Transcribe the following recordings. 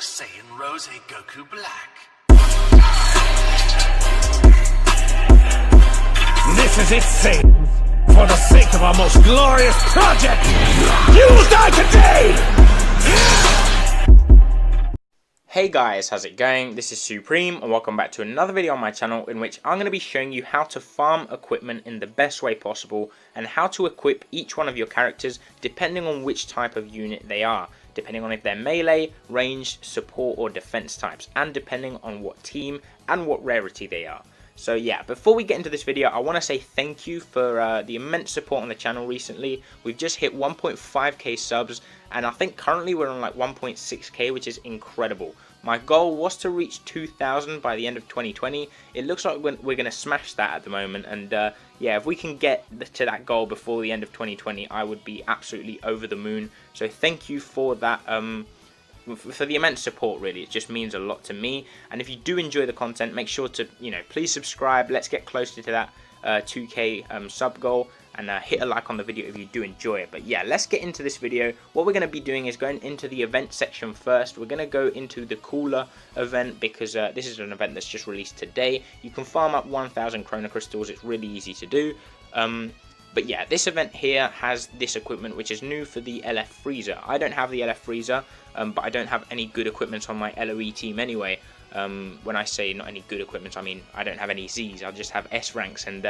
Super Saiyan Rose Goku Black. This is it, Satan. For the sake of our most glorious project, you will die today! Hey guys, how's it going? This is Supreme and welcome back to another video on my channel in which I'm going to be showing you how to farm equipment in the best way possible and how to equip each one of your characters depending on which type of unit they are, depending on if they're melee, ranged, support or defense types, and depending on what team and what rarity they are. So yeah, before we get into this video, I want to say thank you for the immense support on the channel recently. We've just hit 1.5k subs and I think currently we're on like 1.6k, which is incredible. My goal was to reach 2,000 by the end of 2020. It looks like we're going to smash that at the moment, and yeah, if we can get to that goal before the end of 2020, I would be absolutely over the moon. So thank you for that, for the immense support. Really, it just means a lot to me. And if you do enjoy the content, make sure to, please subscribe. Let's get closer to that 2k sub goal, and hit a like on the video if you do enjoy it. But yeah, let's get into this video. What we're going to be doing is going into the event section first. We're going to go into the cooler event because this is an event that's just released today. You can farm up 1,000 chrono crystals. It's really easy to do. But yeah, this event here has this equipment which is new for the LF Freezer. I don't have the LF Freezer, but I don't have any good equipment on my LOE team anyway. When I say not any good equipment, I mean I don't have any Zs. I just have S ranks, and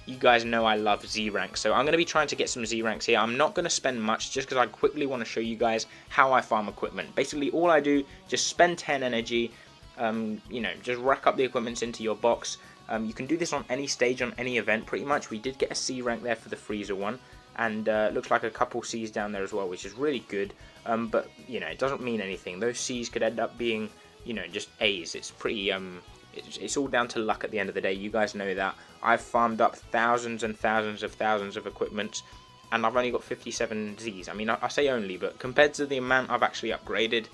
you guys know I love Z ranks, so I'm going to be trying to get some Z ranks here. I'm not going to spend much just because I quickly want to show you guys how I farm equipment. Basically all I do, just spend 10 energy, just rack up the equipments into your box. You can do this on any stage, on any event pretty much. We did get a C rank there for the freezer one, and looks like a couple C's down there as well, which is really good. But it doesn't mean anything. Those C's could end up being just A's. It's pretty it's all down to luck at the end of the day. You guys know that. I've farmed up thousands and thousands of equipment, and I've only got 57 Z's. I mean, I say only, but compared to the amount I've actually upgraded,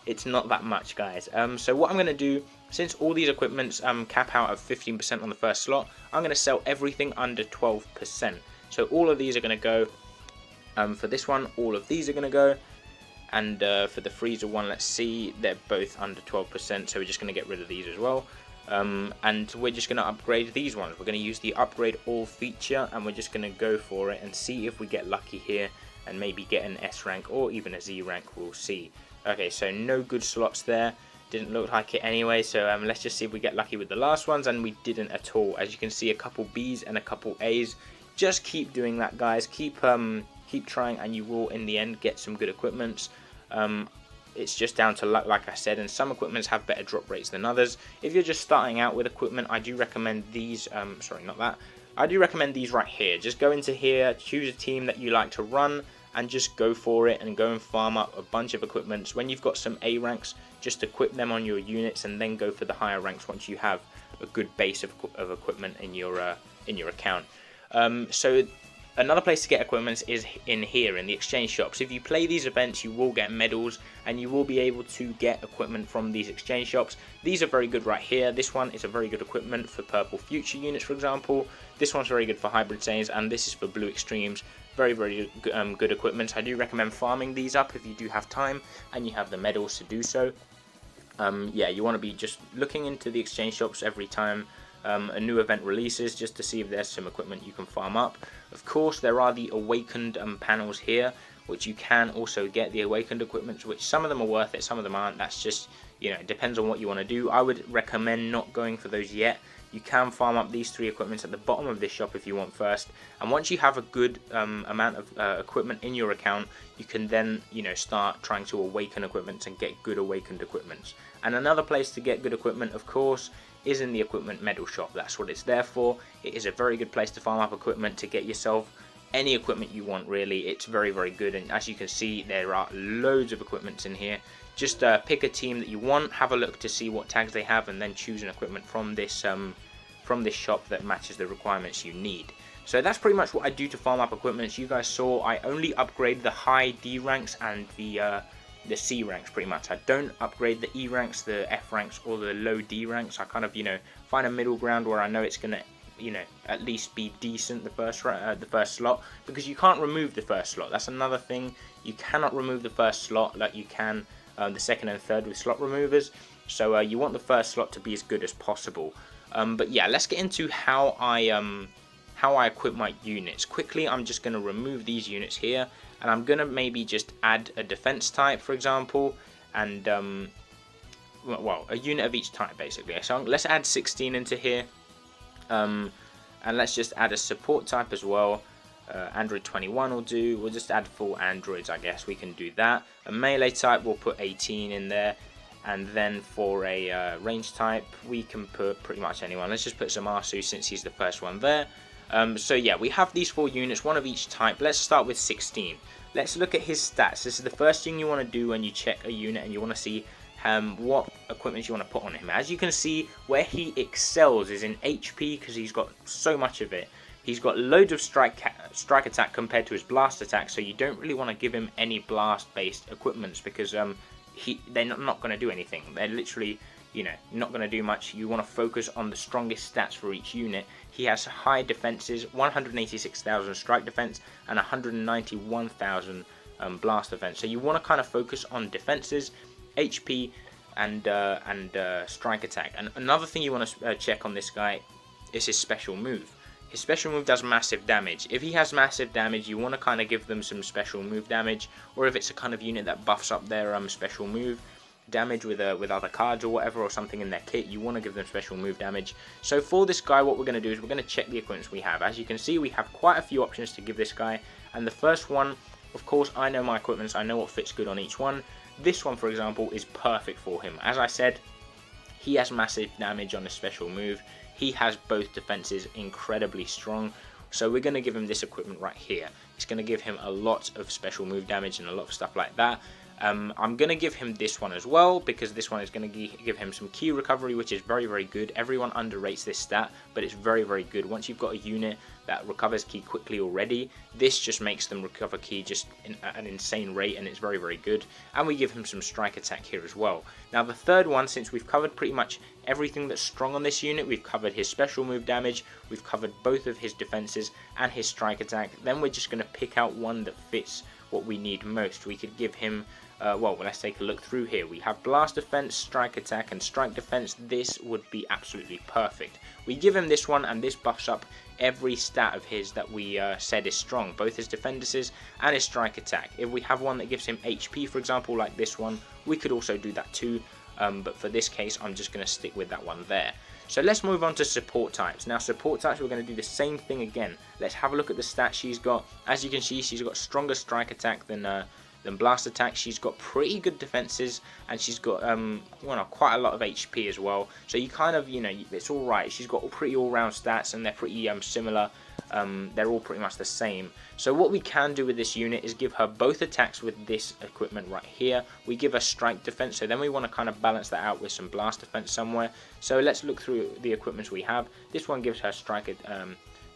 it's not that much, guys. So what I'm going to do, since all these equipments cap out at 15% on the first slot, I'm going to sell everything under 12%. So all of these are going to go. For this one, all of these are going to go. And for the freezer one, let's see, they're both under 12%, so we're just going to get rid of these as well. And we're just going to upgrade these ones. We're going to use the upgrade all feature, and we're just going to go for it and see if we get lucky here and maybe get an S rank or even a Z rank. We'll see. Okay, so no good slots there. Didn't look like it anyway, so let's just see if we get lucky with the last ones, and we didn't at all. As you can see, a couple B's and a couple A's. Just keep doing that, guys. Keep trying, and you will in the end get some good equipments. It's just down to luck, like I said, and some equipments have better drop rates than others. If you're just starting out with equipment, I do recommend these. Sorry, not that. I do recommend these right here. Just go into here, choose a team that you like to run, and just go for it and go and farm up a bunch of equipments. When you've got some A ranks, just equip them on your units, and then go for the higher ranks once you have a good base of equipment in your account. So another place to get equipment is in here in the exchange shops. If you play these events, you will get medals and you will be able to get equipment from these exchange shops. These are very good right here. This one is a very good equipment for purple future units, for example. This one's very good for hybrid Saiyans, and this is for blue extremes. Very good equipment. I do recommend farming these up if you do have time and you have the medals to do so. Yeah, you want to be just looking into the exchange shops every time a new event releases, just to see if there's some equipment you can farm up. Of course, there are the awakened panels here, which you can also get the awakened equipment, which some of them are worth it, some of them aren't. That's just, it depends on what you want to do. I would recommend not going for those yet. You can farm up these three equipments at the bottom of this shop if you want first, and once you have a good amount of equipment in your account, you can then start trying to awaken equipment and get good awakened equipment. And another place to get good equipment, of course, is in the equipment medal shop. That's what it's there for. It is a very good place to farm up equipment to get yourself any equipment you want, really. It's very good, and as you can see, there are loads of equipments in here. Just pick a team that you want, have a look to see what tags they have, and then choose an equipment from this shop that matches the requirements you need. So that's pretty much what I do to farm up equipment. You guys saw I only upgrade the high D ranks and the C ranks pretty much. I don't upgrade the E ranks, the F ranks, or the low D ranks. I kind of find a middle ground where I know it's gonna at least be decent the first slot, because you can't remove the first slot. That's another thing. You cannot remove the first slot like you can the second and third with slot removers. So you want the first slot to be as good as possible. But yeah, let's get into how I equip my units. Quickly, I'm just going to remove these units here, and I'm going to maybe just add a defense type, for example, and well, a unit of each type basically. So let's add 16 into here, and let's just add a support type as well. Android 21 will do. We'll just add full androids, I guess we can do that. A melee type, we'll put 18 in there. And then for a range type, we can put pretty much anyone. Let's just put Zamasu since he's the first one there. So yeah, we have these 4 units, one of each type. Let's start with 16. Let's look at his stats. This is the first thing you want to do when you check a unit and you want to see what equipment you want to put on him. As you can see, where he excels is in HP because he's got so much of it. He's got loads of strike attack compared to his blast attack, so you don't really want to give him any blast based equipments because they're not going to do anything. They're literally, you know, not going to do much. You want to focus on the strongest stats for each unit. He has high defenses, 186,000 strike defense and 191,000 blast defense. So you want to kind of focus on defenses, HP, and strike attack. And another thing you want to check on this guy is his special move. His special move does massive damage. If he has massive damage, you want to kind of give them some special move damage, or if it's a kind of unit that buffs up their special move damage with other cards or whatever, or something in their kit, you want to give them special move damage. So for this guy, what we're going to do is we're going to check the equipments we have. As you can see, we have quite a few options to give this guy, and the first one, of course, I know my equipments, I know what fits good on each one. This one, for example, is perfect for him. As I said, he has massive damage on his special move. He has both defenses incredibly strong, so we're going to give him this equipment right here. It's going to give him a lot of special move damage and a lot of stuff like that. I'm going to give him this one as well, because this one is going to give him some key recovery, which is very, very good. Everyone underrates this stat, but it's very, very good. Once you've got a unit that recovers key quickly already, this just makes them recover key just at an insane rate, and it's very, very good. And we give him some strike attack here as well. Now the third one, since we've covered pretty much everything that's strong on this unit, we've covered his special move damage, we've covered both of his defenses and his strike attack, then we're just going to pick out one that fits what we need most. We could give him well, let's take a look through here. We have blast defense, strike attack, and strike defense. This would be absolutely perfect. We give him this one, and this buffs up every stat of his that we said is strong, both his defenses and his strike attack. If we have one that gives him HP, for example, like this one, we could also do that too. But for this case, I'm just going to stick with that one there. So let's move on to support types. Now support types, we're going to do the same thing again. Let's have a look at the stats she's got. As you can see, she's got stronger strike attack than blast attack. She's got pretty good defenses, and she's got well, quite a lot of HP as well. So you kind of, you know, it's all right. She's got pretty all-round stats, and they're pretty similar. They're all pretty much the same. So what we can do with this unit is give her both attacks with this equipment right here. We give her strike defense, so then we want to kind of balance that out with some blast defense somewhere. So let's look through the equipments we have. This one gives her strike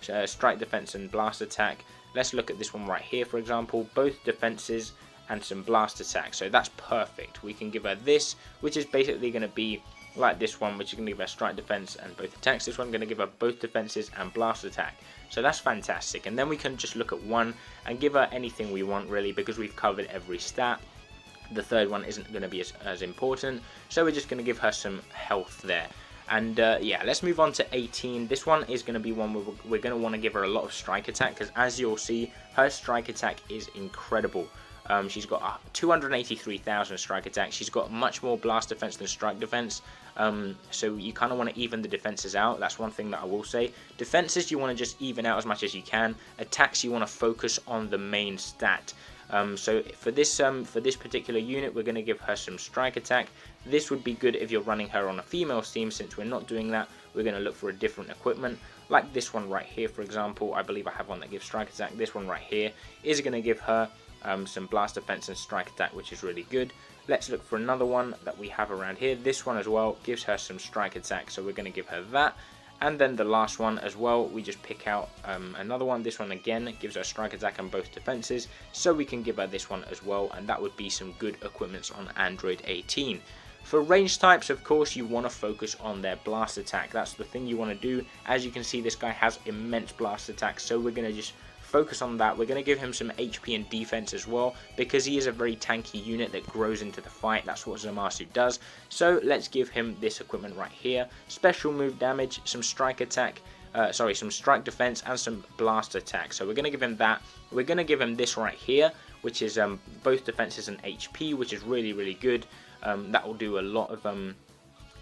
defense and blast attack. Let's look at this one right here, for example, both defenses and some blast attack. So that's perfect. We can give her this, which is basically going to be like this one, which is going to give her strike defense and both attacks. This one's going to give her both defenses and blast attack. So that's fantastic. And then we can just look at one and give her anything we want, really, because we've covered every stat. The third one isn't going to be as important, so we're just going to give her some health there. And yeah, let's move on to 18. This one is going to be one where we're going to want to give her a lot of strike attack, because as you'll see, her strike attack is incredible. She's got 283,000 strike attack. She's got much more blast defense than strike defense. So you kind of want to even the defenses out. That's one thing that I will say. Defenses, you want to just even out as much as you can. Attacks, you want to focus on the main stat. So for this particular unit, we're going to give her some strike attack. This would be good if you're running her on a female team. Since we're not doing that, we're going to look for a different equipment, like this one right here, for example. I believe I have one that gives strike attack. This one right here is going to give her some blast defense and strike attack, which is really good. Let's look for another one that we have around here. This one as well gives her some strike attack, so we're going to give her that. And then the last one as well, we just pick out another one. This one again gives her strike attack and both defenses, so we can give her this one as well, and that would be some good equipments on Android 18. For range types, of course, you want to focus on their blast attack. That's the thing you want to do. As you can see, this guy has immense blast attack, so we're going to just focus on that. We're going to give him some HP and defense as well, because he is a very tanky unit that grows into the fight. That's what Zamasu does. So let's give him this equipment right here. Special move damage, some strike attack, some strike defense, and some blast attack. So we're going to give him that. We're going to give him this right here, which is both defenses and HP, which is really good. That will do a lot of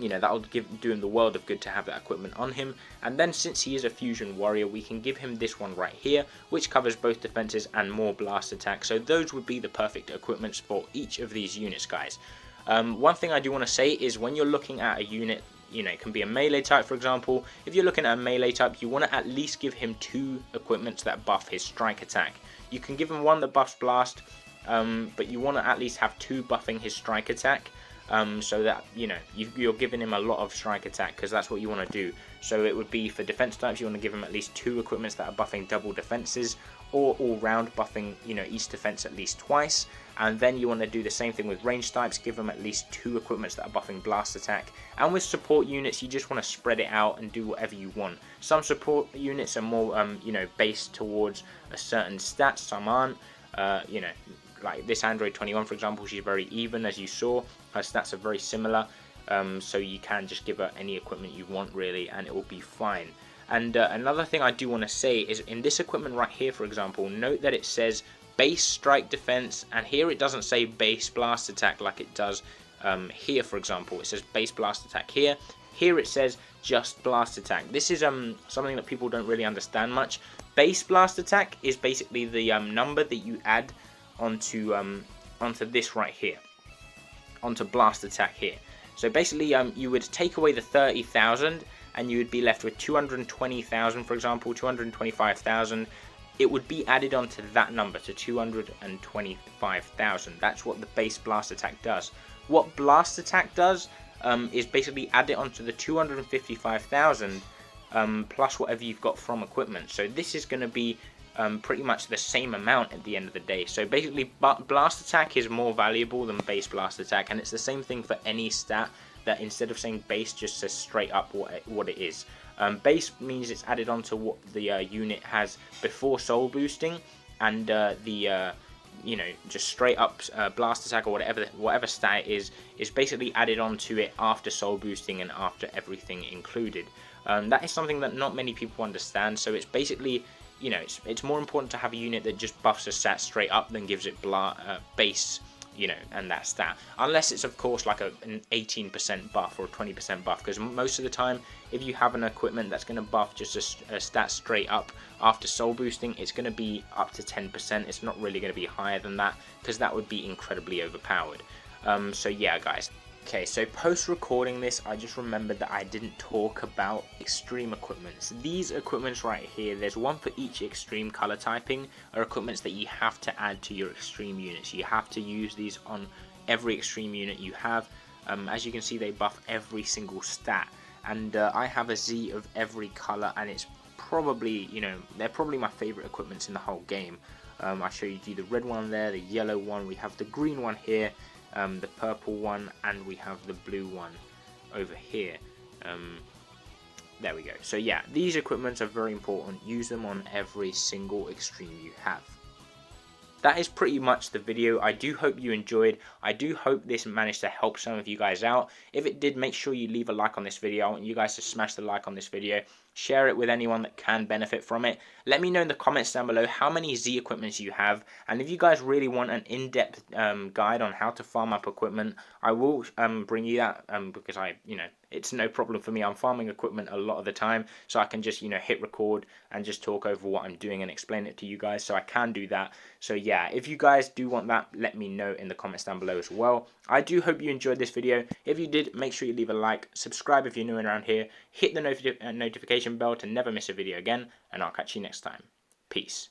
that'll do him the world of good to have that equipment on him. And then since he is a fusion warrior, we can give him this one right here, which covers both defenses and more blast attack. So those would be the perfect equipments for each of these units, guys. One thing I do want to say is when you're looking at a unit, it can be a melee type, for example. If you're looking at a melee type, you want to at least give him 2 equipments that buff his strike attack. You can give him one that buffs blast, but you want to at least have 2 buffing his strike attack. So that you're giving him a lot of strike attack, because that's what you want to do. So it would be for defense types, you want to give him at least 2 equipments that are buffing double defenses, or all round buffing each defense at least twice. And then you want to do the same thing with range types, give them at least 2 equipments that are buffing blast attack. And with support units, you just want to spread it out and do whatever you want. Some support units are more based towards a certain stat, some aren't. Like this Android 21, for example, she's very even, as you saw. Her stats are very similar, so you can just give her any equipment you want, really, and it will be fine. And another thing I do want to say is in this equipment right here, for example, note that it says base strike defense, and here it doesn't say base blast attack like it does here, for example. It says base blast attack here. Here it says just blast attack. This is something that people don't really understand much. Base blast attack is basically the number that you add onto this right here, onto blast attack here. So basically you would take away the 30,000 and you would be left with 220,000, for example, 225,000. It would be added onto that number, to 225,000. That's what the base blast attack does. What blast attack does is basically add it onto the 255,000 plus whatever you've got from equipment. So this is going to be pretty much the same amount at the end of the day. So basically blast attack is more valuable than base blast attack, and it's the same thing for any stat that instead of saying base just says straight up what it is. Base means it's added onto what the unit has before soul boosting, and just straight up blast attack or whatever stat it is basically added onto it after soul boosting and after everything included. That is something that not many people understand. So it's basically it's more important to have a unit that just buffs a stat straight up than gives it base, and that stat. Unless it's, of course, like an 18% buff or a 20% buff, because most of the time, if you have an equipment that's going to buff just a stat straight up after soul boosting, it's going to be up to 10%. It's not really going to be higher than that, because that would be incredibly overpowered. So yeah, guys. Okay, so post recording this, I just remembered that I didn't talk about extreme equipments. These equipments right here, there's one for each extreme color typing, are equipments that you have to add to your extreme units. You have to use these on every extreme unit you have. As you can see, they buff every single stat, and I have a Z of every color, and it's probably, they're probably my favorite equipments in the whole game. I show you the red one there, the yellow one, we have the green one here, the purple one, and we have the blue one over here. There we go. So yeah, these equipments are very important. Use them on every single extreme you have. That is pretty much the video. I do hope you enjoyed. I do hope this managed to help some of you guys out. If it did, make sure you leave a like on this video. I want you guys to smash the like on this video. Share it with anyone that can benefit from it. Let me know in the comments down below how many Z equipments you have, and if you guys really want an in-depth guide on how to farm up equipment, I will bring you that because it's no problem for me. I'm farming equipment a lot of the time, so I can just hit record and just talk over what I'm doing and explain it to you guys, so I can do that. So yeah, if you guys do want that, let me know in the comments down below as well. I do hope you enjoyed this video. If you did, make sure you leave a like, subscribe if you're new around here, hit the notification bell to never miss a video again, and I'll catch you next time. Peace.